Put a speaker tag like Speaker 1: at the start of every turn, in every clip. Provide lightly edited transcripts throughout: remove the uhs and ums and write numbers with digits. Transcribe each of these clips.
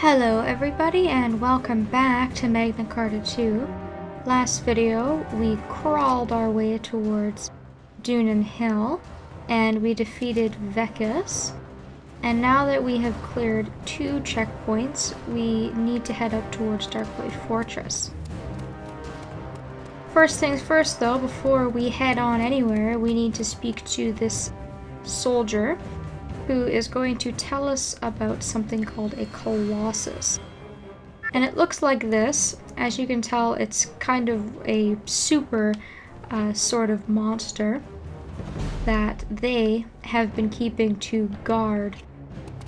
Speaker 1: Hello everybody and welcome back to Magna Carta 2. Last video we crawled our way towards Dunan Hill and we defeated Vecus. And now that we have cleared 2 checkpoints, we need to head up towards Darkblade Fortress. First things first though, before we head on anywhere, we need to speak to this soldier who is going to tell us about something called a Colossus. And it looks like this. As you can tell, it's kind of a super sort of monster that they have been keeping to guard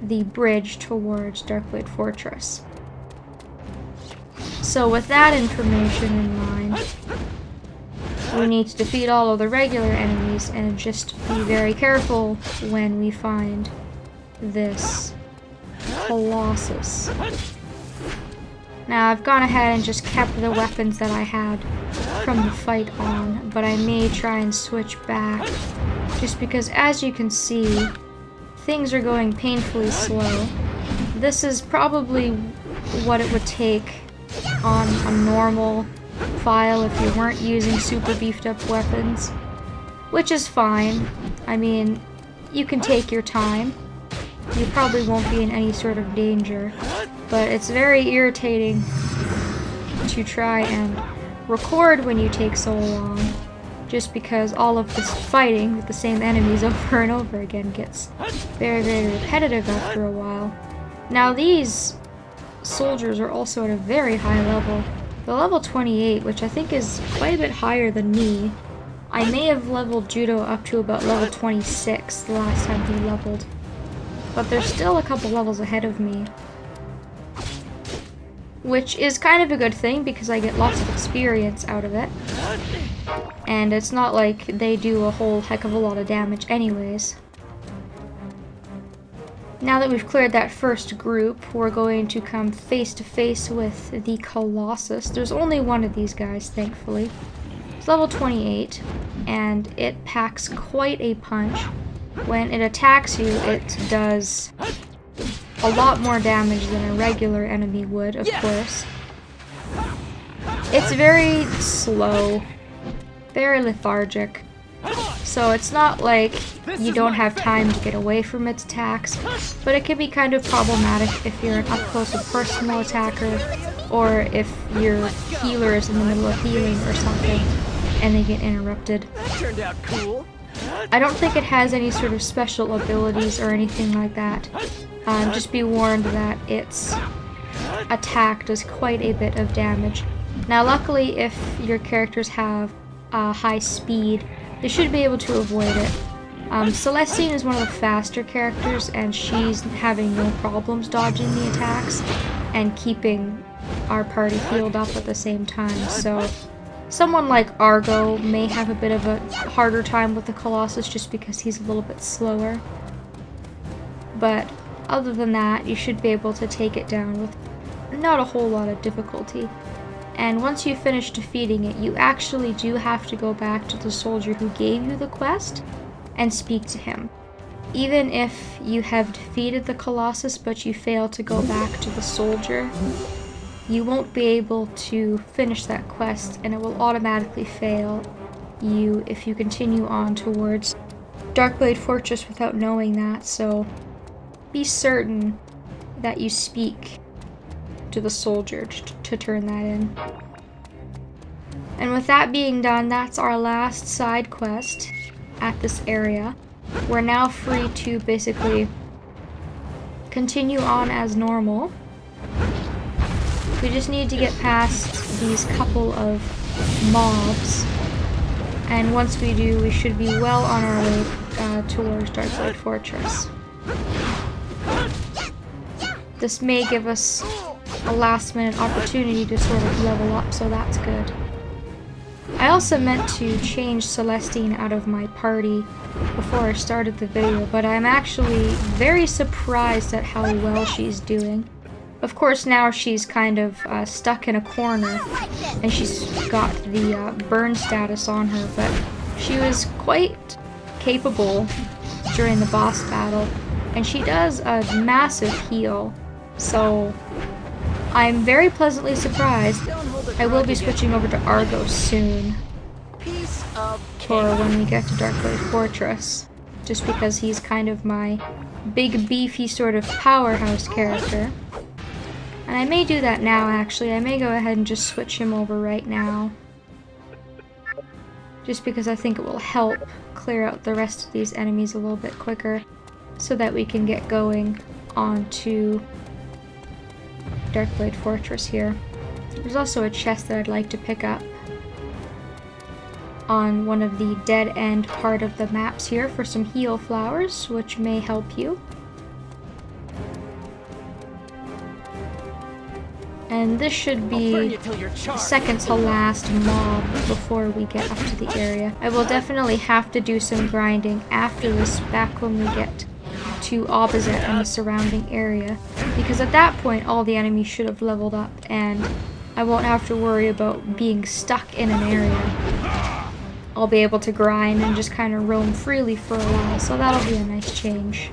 Speaker 1: the bridge towards Darkblade Fortress. So with that information in mind, we need to defeat all of the regular enemies and just be very careful when we find this Colossus. Now I've gone ahead and just kept the weapons that I had from the fight on, but I may try and switch back just because, as you can see, things are going painfully slow. This is probably what it would take on a normal file if you weren't using super beefed up weapons, which is fine. I mean, you can take your time. You probably won't be in any sort of danger, but it's very irritating to try and record when you take so long, just because all of this fighting with the same enemies over and over again gets very, very repetitive after a while. Now these soldiers are also at a very high level. The level 28, which I think is quite a bit higher than me. I may have leveled Judo up to about level 26 the last time he leveled, but they're still a couple levels ahead of me. Which is kind of a good thing because I get lots of experience out of it. And it's not like they do a whole heck of a lot of damage anyways. Now that we've cleared that first group, we're going to come face to face with the Colossus. There's only one of these guys, thankfully. It's level 28, and it packs quite a punch. When it attacks you, it does a lot more damage than a regular enemy would, of course. It's very slow, very lethargic. So it's not like you don't have time to get away from its attacks, but it can be kind of problematic if you're an up-close and personal attacker, or if your healer is in the middle of healing or something, and they get interrupted.
Speaker 2: That turned out cool.
Speaker 1: I don't think it has any sort of special abilities or anything like that. Just be warned that its attack does quite a bit of damage. Now luckily, if your characters have high speed, they should be able to avoid it. Celestine is one of the faster characters, and she's having no problems dodging the attacks and keeping our party healed up at the same time. So someone like Argo may have a bit of a harder time with the Colossus just because he's a little bit slower. But other than that, you should be able to take it down with not a whole lot of difficulty. And once you finish defeating it, you actually do have to go back to the soldier who gave you the quest and speak to him. Even if you have defeated the Colossus but you fail to go back to the soldier, you won't be able to finish that quest, and it will automatically fail you if you continue on towards Darkblade Fortress without knowing that. So be certain that you speak to the soldier to turn that in. And with that being done, that's our last side quest at this area. We're now free to basically continue on as normal. We just need to get past these couple of mobs, and once we do, we should be well on our way towards Darkblade Fortress. This may give us a last-minute opportunity to sort of level up, so that's good. I also meant to change Celestine out of my party before I started the video, but I'm actually very surprised at how well she's doing. Of course, now she's kind of stuck in a corner, and she's got the burn status on her, but she was quite capable during the boss battle, and she does a massive heal So I'm very pleasantly surprised. I will be switching over to Argos soon for when we get to Darkblade Fortress, just because he's kind of my big beefy sort of powerhouse character. And I may do that now, actually. I may go ahead and just switch him over right now, just because I think it will help clear out the rest of these enemies a little bit quicker, so that we can get going onto Darkblade Fortress here. There's also a chest that I'd like to pick up on one of the dead end part of the maps here for some heal flowers, which may help you. And this should be second to last mob before we get up to the area. I will definitely have to do some grinding after this, back when we get to Oppet and the surrounding area, because at that point all the enemies should have leveled up and I won't have to worry about being stuck in an area. I'll be able to grind and just kind of roam freely for a while, so that'll be a nice change.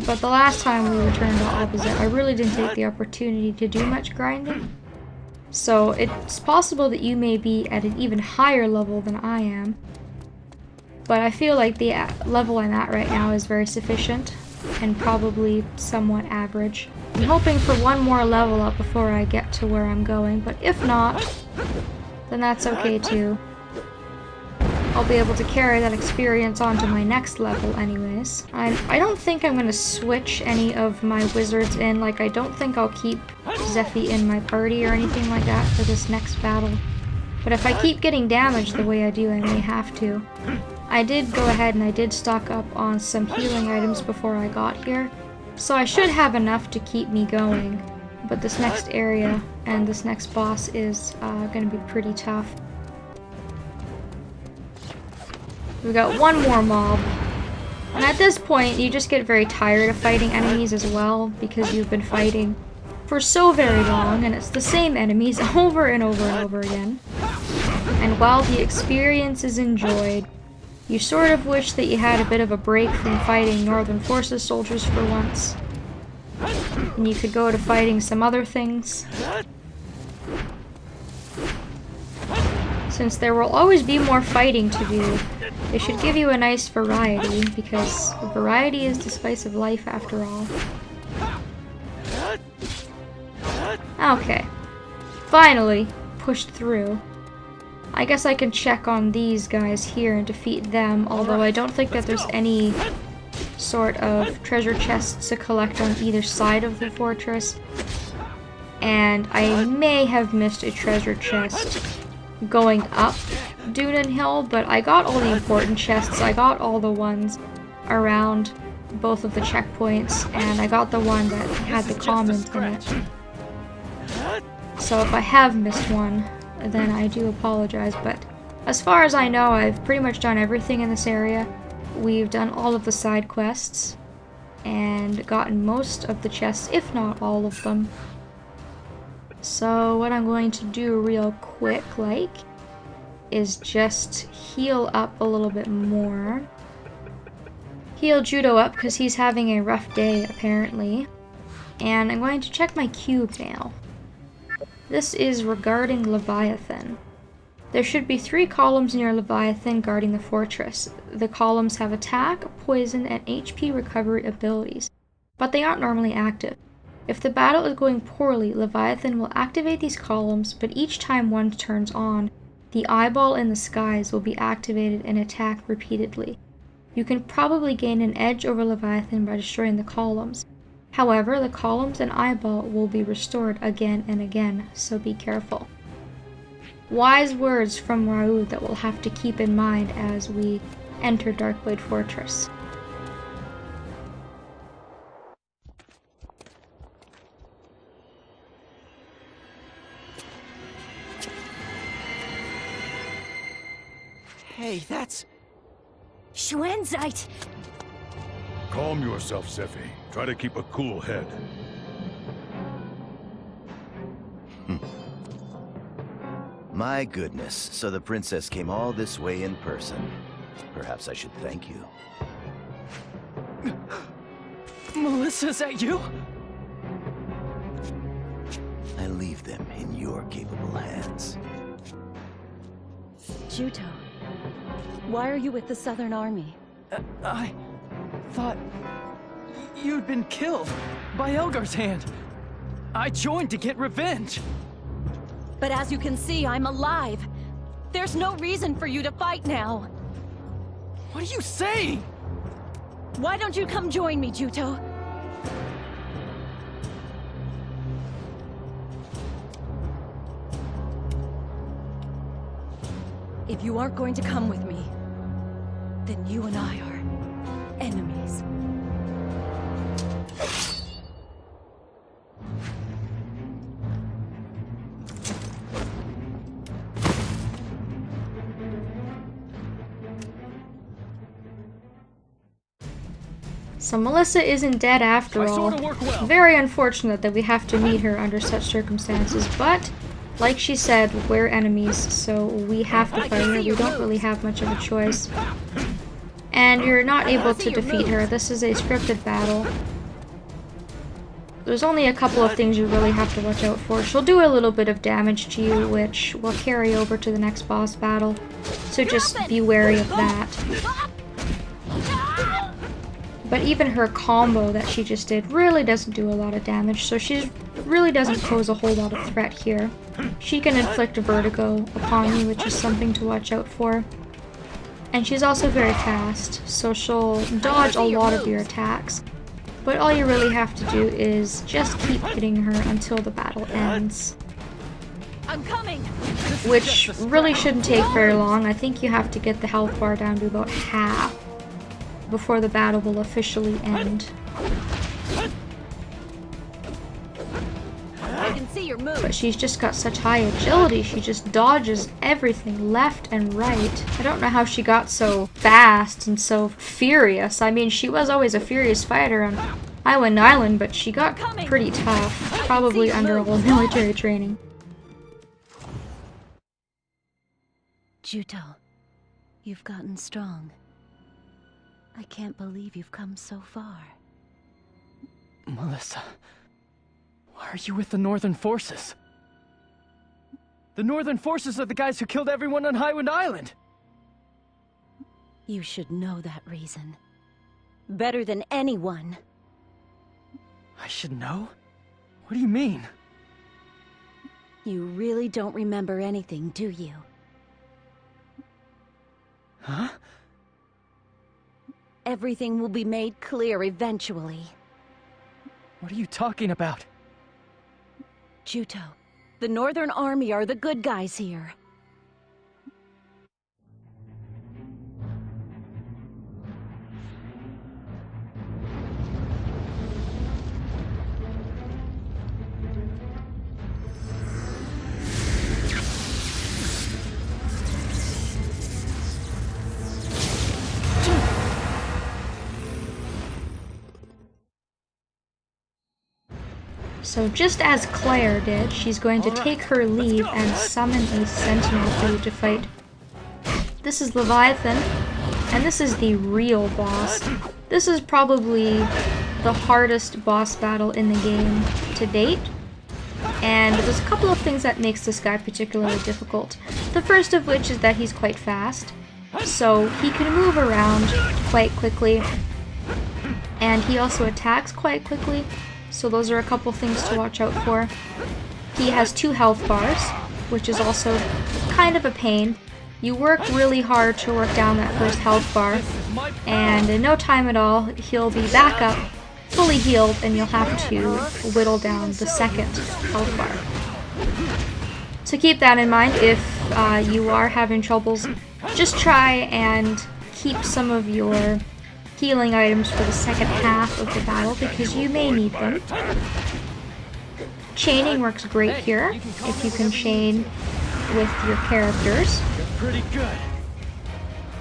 Speaker 1: But the last time we returned to Oppet, I really didn't take the opportunity to do much grinding. So it's possible that you may be at an even higher level than I am. But I feel like the level I'm at right now is very sufficient, and probably somewhat average. I'm hoping for one more level up before I get to where I'm going, but if not, then that's okay too. I'll be able to carry that experience on to my next level anyways. I don't think I'm going to switch any of my wizards in. Like, I don't think I'll keep Zephy in my party or anything like that for this next battle. But if I keep getting damaged the way I do, I may have to. I did go ahead and I did stock up on some healing items before I got here, so I should have enough to keep me going. But this next area and this next boss is going to be pretty tough. We've got one more mob. And at this point, you just get very tired of fighting enemies as well, because you've been fighting for so very long, and it's the same enemies over and over and over again. And while the experience is enjoyed, you sort of wish that you had a bit of a break from fighting Northern Forces soldiers for once. And you could go to fighting some other things. Since there will always be more fighting to do, it should give you a nice variety, because variety is the spice of life after all. Okay. Finally pushed through. I guess I can check on these guys here and defeat them, although I don't think that there's any sort of treasure chests to collect on either side of the fortress. And I may have missed a treasure chest going up Dunan Hill, but I got all the important chests. I got all the ones around both of the checkpoints, and I got the one that had the Kamond in it. So if I have missed one, then I do apologize, but as far as I know, I've pretty much done everything in this area. We've done all of the side quests, and gotten most of the chests, if not all of them. So what I'm going to do real quick, is just heal up a little bit more. Heal Judo up, because he's having a rough day, apparently. And I'm going to check my cube now. This is regarding Leviathan. There should be 3 columns near Leviathan guarding the fortress. The columns have attack, poison, and HP recovery abilities, but they aren't normally active. If the battle is going poorly, Leviathan will activate these columns, but each time one turns on, the eyeball in the skies will be activated and attack repeatedly. You can probably gain an edge over Leviathan by destroying the columns. However, the columns and eyeball will be restored again and again, so be careful. Wise words from Raud that we'll have to keep in mind as we enter Darkblade Fortress.
Speaker 2: Hey, that's...
Speaker 3: Schwenzeit!
Speaker 4: Calm yourself, Zephy. Try to keep a cool head.
Speaker 2: My goodness, so the princess came all this way in person. Perhaps I should thank you.
Speaker 5: Melissa, is that you?
Speaker 2: I leave them in your capable hands.
Speaker 3: Juto, why are you with the Southern Army?
Speaker 5: I thought you'd been killed by Elgar's hand. I joined to get revenge.
Speaker 3: But as you can see, I'm alive. There's no reason for you to fight now.
Speaker 5: What are you saying?
Speaker 3: Why don't you come join me, Juto? If you aren't going to come with me, then you and I are enemies.
Speaker 1: So Melissa isn't dead after all. Very unfortunate that we have to meet her under such circumstances, but like she said, we're enemies, so we have to fight her. We don't really have much of a choice. And you're not able to defeat her. This is a scripted battle. There's only a couple of things you really have to watch out for. She'll do a little bit of damage to you, which will carry over to the next boss battle. So just be wary of that. But even her combo that she just did really doesn't do a lot of damage, so she really doesn't pose a whole lot of threat here. She can inflict vertigo upon you, which is something to watch out for. And she's also very fast, so she'll dodge a lot of your attacks. But all you really have to do is just keep hitting her until the battle ends.
Speaker 3: I'm coming.
Speaker 1: Which really shouldn't take very long. I think you have to get the health bar down to about half before the battle will officially end.
Speaker 3: I can see your moves.
Speaker 1: But she's just got such high agility, she just dodges everything left and right. I don't know how she got so fast and so furious. I mean, she was always a furious fighter on Highwind Island, but she got pretty tough, probably under all the military training.
Speaker 3: Juto, you've gotten strong. I can't believe you've come so far.
Speaker 5: Melissa, why are you with the Northern Forces? The Northern Forces are the guys who killed everyone on Highwind Island!
Speaker 3: You should know that reason. Better than anyone.
Speaker 5: I should know? What do you mean?
Speaker 3: You really don't remember anything, do you?
Speaker 5: Huh?
Speaker 3: Everything will be made clear eventually.
Speaker 5: What are you talking about?
Speaker 3: Juto, the Northern Army are the good guys here.
Speaker 1: So just as Claire did, she's going to take her leave and summon a sentinel for you to fight. This is Leviathan, and this is the real boss. This is probably the hardest boss battle in the game to date. And there's a couple of things that makes this guy particularly difficult. The first of which is that he's quite fast, so he can move around quite quickly, and he also attacks quite quickly. So those are a couple things to watch out for. He has 2 health bars, which is also kind of a pain. You work really hard to work down that first health bar, and in no time at all, he'll be back up, fully healed, and you'll have to whittle down the second health bar. So keep that in mind if you are having troubles. Just try and keep some of your healing items for the second half of the battle, because you may need them. Chaining works great here, if you can chain with your characters.
Speaker 5: Pretty good.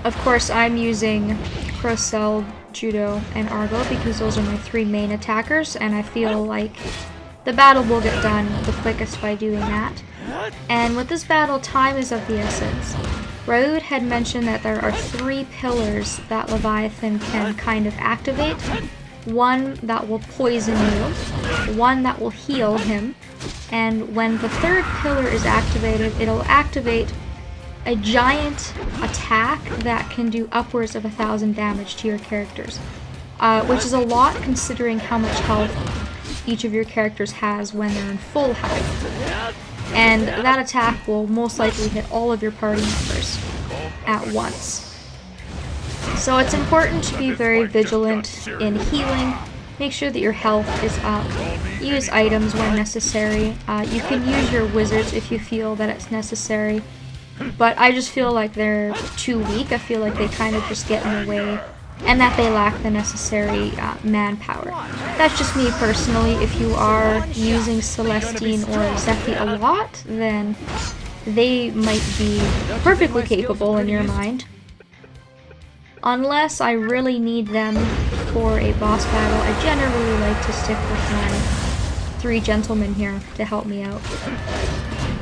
Speaker 1: Of course, I'm using Crocell, Judo, and Argo because those are my 3 main attackers, and I feel like the battle will get done the quickest by doing that. And with this battle, time is of the essence. Raud had mentioned that there are 3 pillars that Leviathan can kind of activate, one that will poison you, one that will heal him, and when the third pillar is activated, it'll activate a giant attack that can do upwards of 1,000 damage to your characters, which is a lot considering how much health each of your characters has when they're in full health. And that attack will most likely hit all of your party members at once. So it's important to be very vigilant in healing. Make sure that your health is up. Use items when necessary. You can use your wizards if you feel that it's necessary. But I just feel like they're too weak. I feel like they kind of just get in the way, and that they lack the necessary manpower. That's just me personally. If you are using Celestine or Zephi a lot, then they might be perfectly capable in your mind. Unless I really need them for a boss battle, I generally like to stick with my 3 gentlemen here to help me out.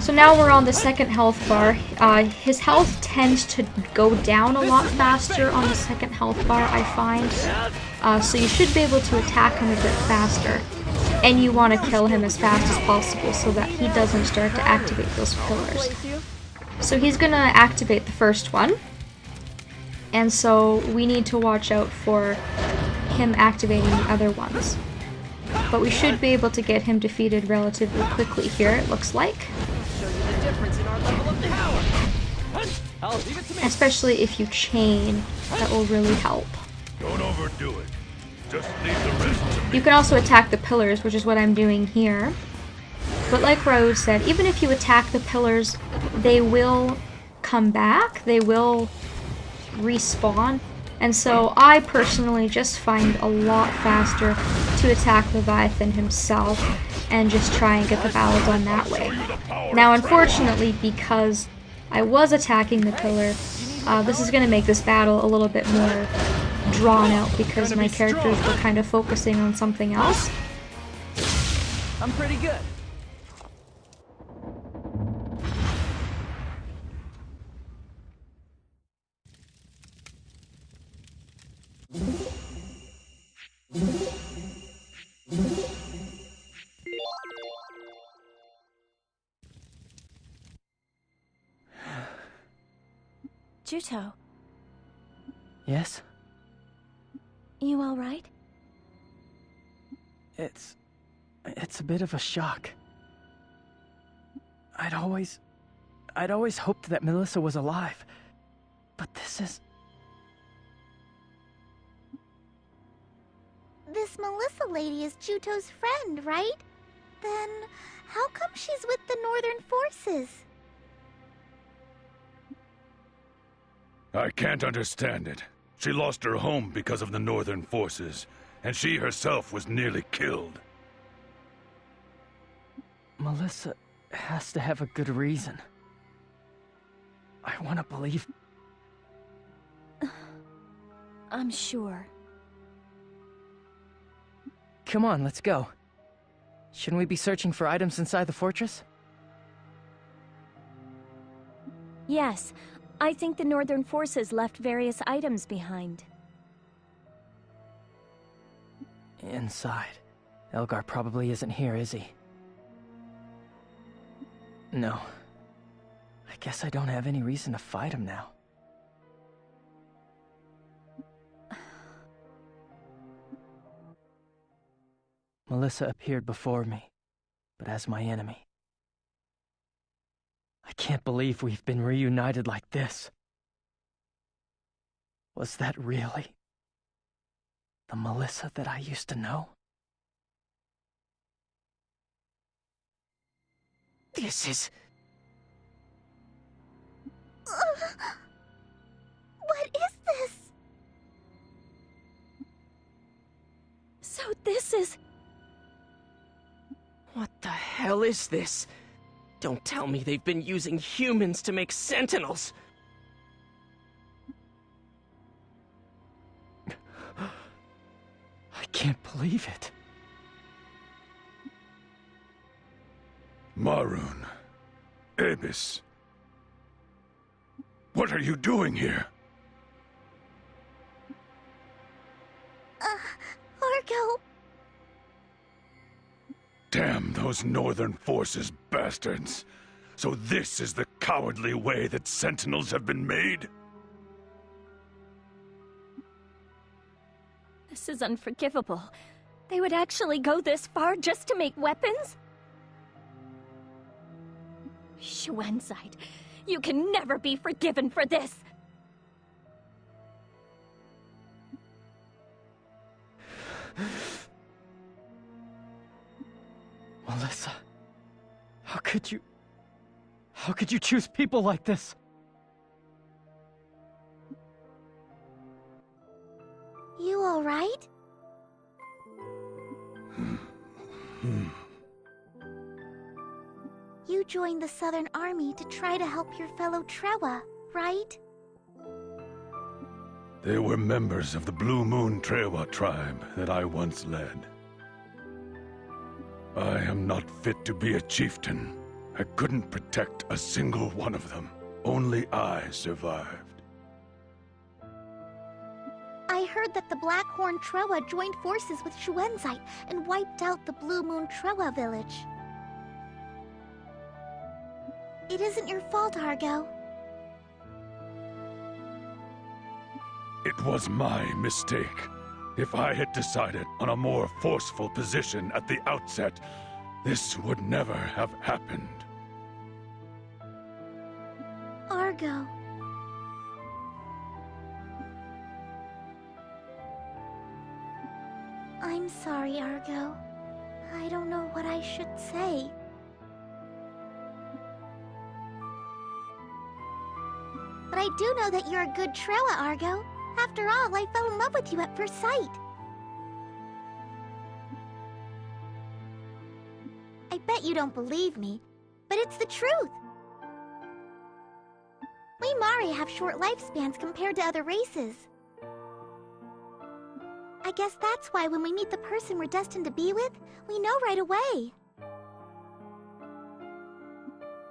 Speaker 1: So now we're on the second health bar. His health tends to go down a lot faster on the second health bar, I find. So you should be able to attack him a bit faster. And you want to kill him as fast as possible so that he doesn't start to activate those pillars. So he's going to activate the first one. And so we need to watch out for him activating the other ones. But we should be able to get him defeated relatively quickly here, it looks like. Especially if you chain, that will really help.
Speaker 4: Don't overdo it. Just leave the rest to me.
Speaker 1: You can also attack the pillars, which is what I'm doing here. But like Raud said, even if you attack the pillars, they will come back, they will respawn. And so I personally just find it a lot faster to attack Leviathan himself and just try and get the battle done that way. Now unfortunately, because I was attacking the pillar, this is going to make this battle a little bit more drawn out because my characters were kind of focusing on something else.
Speaker 5: I'm pretty good.
Speaker 3: Juto,
Speaker 5: Yes?
Speaker 3: you all right?
Speaker 5: It's a bit of a shock. I'd always hoped that Melissa was alive. But this is...
Speaker 6: This Melissa lady is Juto's friend, right? Then how come she's with the Northern Forces?
Speaker 4: I can't understand it. She lost her home because of the Northern Forces, and she herself was nearly killed.
Speaker 5: Melissa has to have a good reason. I want to believe...
Speaker 3: I'm sure.
Speaker 5: Come on, let's go. Shouldn't we be searching for items inside the fortress?
Speaker 3: Yes, I think the Northern Forces left various items behind.
Speaker 5: Inside. Elgar probably isn't here, is he? No. I guess I don't have any reason to fight him now. Melissa appeared before me, but as my enemy. I can't believe we've been reunited like this. Was that really the Melissa that I used to know? This is...
Speaker 6: What is this?
Speaker 3: So this is...
Speaker 7: What the hell is this? Don't tell me they've been using humans to make sentinels!
Speaker 5: I can't believe it.
Speaker 4: Marun. Abyss. What are you doing here?
Speaker 6: Orko,
Speaker 4: Damn those Northern Forces bastards. So this is the cowardly way that Sentinels have been made?
Speaker 8: This is unforgivable. They would actually go this far just to make weapons? Schwenzite, you can never be forgiven for this!
Speaker 5: Melissa, how could you choose people like this?
Speaker 6: You alright? You joined the Southern Army to try to help your fellow Trewa, right?
Speaker 4: They were members of the Blue Moon Trewa tribe that I once led. I am not fit to be a chieftain. I couldn't protect a single one of them. Only I survived.
Speaker 6: I heard that the Blackhorn Trewa joined forces with Schwenzite and wiped out the Blue Moon Trewa village. It isn't your fault, Argo.
Speaker 4: It was my mistake. If I had decided on a more forceful position at the outset, this would never have happened.
Speaker 6: Argo. I'm sorry, Argo. I don't know what I should say. But I do know that you're a good Trewa, Argo. After all, I fell in love with you at first sight. I bet you don't believe me, but it's the truth. We Mari have short lifespans compared to other races. I guess that's why when we meet the person we're destined to be with, we know right away.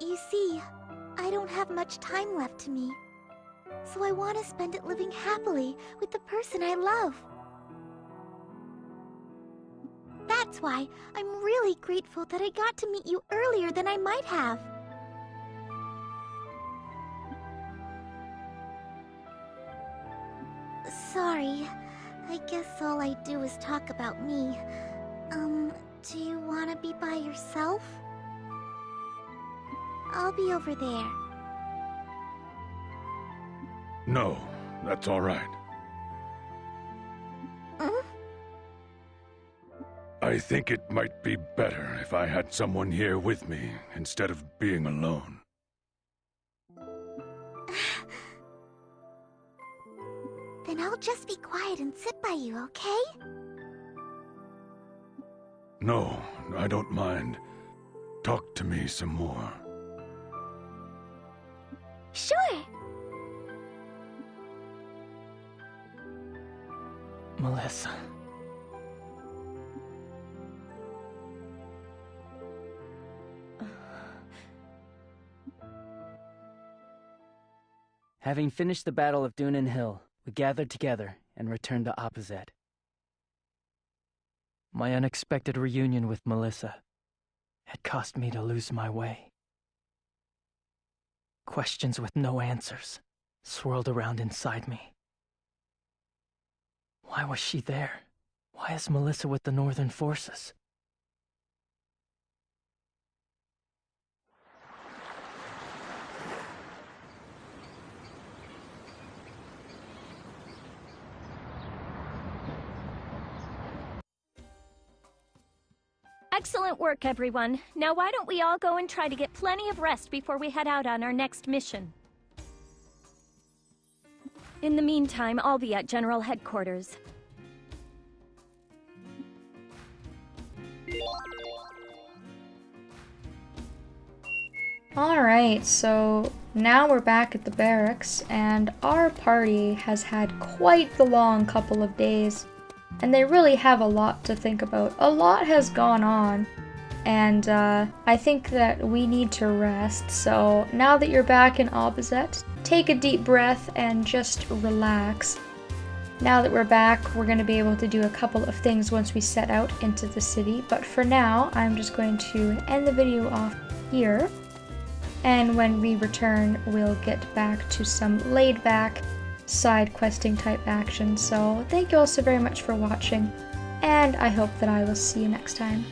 Speaker 6: You see, I don't have much time left to me. So I want to spend it living happily with the person I love. That's why I'm really grateful that I got to meet you earlier than I might have. Sorry, I guess all I do is talk about me. Do you want to be by yourself? I'll be over there.
Speaker 4: No, that's all right. I think it might be better if I had someone here with me instead of being alone.
Speaker 6: Then I'll just be quiet and sit by you, okay?
Speaker 4: No, I don't mind. Talk to me some more.
Speaker 6: Sure.
Speaker 5: Melissa. Having finished the Battle of Dunan Hill, we gathered together and returned to Oppet. My unexpected reunion with Melissa had caused me to lose my way. Questions with no answers swirled around inside me. Why was she there? Why is Melissa with the Northern Forces?
Speaker 8: Excellent work, everyone. Now why don't we all go and try to get plenty of rest before we head out on our next mission? In the meantime, I'll be at General Headquarters.
Speaker 1: Alright, so now we're back at the barracks, and our party has had quite the long couple of days, and they really have a lot to think about. A lot has gone on, and I think that we need to rest, so now that you're back in Oppet, take a deep breath and just relax. Now that we're back, we're going to be able to do a couple of things once we set out into the city, but for now, I'm just going to end the video off here, and when we return, we'll get back to some laid-back, side-questing type action. So thank you all so very much for watching, and I hope that I will see you next time.